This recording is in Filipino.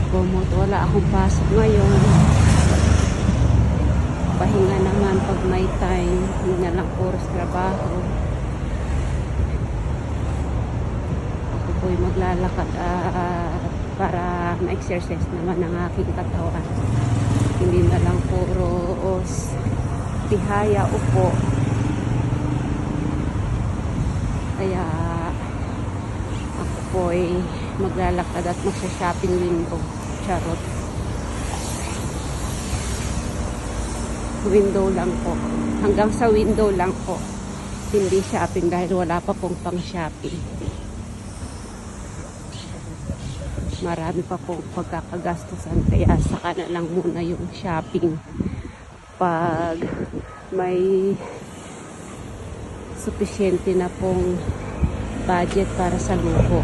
Kumot, wala akong pasok ngayon. Pahinga naman pag may time. Hindi na lang oras trabaho. Ako po'y maglalakad para ma-exercise naman ang aking katawan. Hindi na lang puro tihaya, upo. Kaya ako po'y maglalakad at magsha-shopping window. Charot. Window lang po. Hanggang sa window lang po. Hindi shopping dahil wala pa pong pang shopping. Marami pa pong pagkakagastusan. Kaya saka na lang muna yung shopping. Pag may sufisyente na pong budget para sa luho.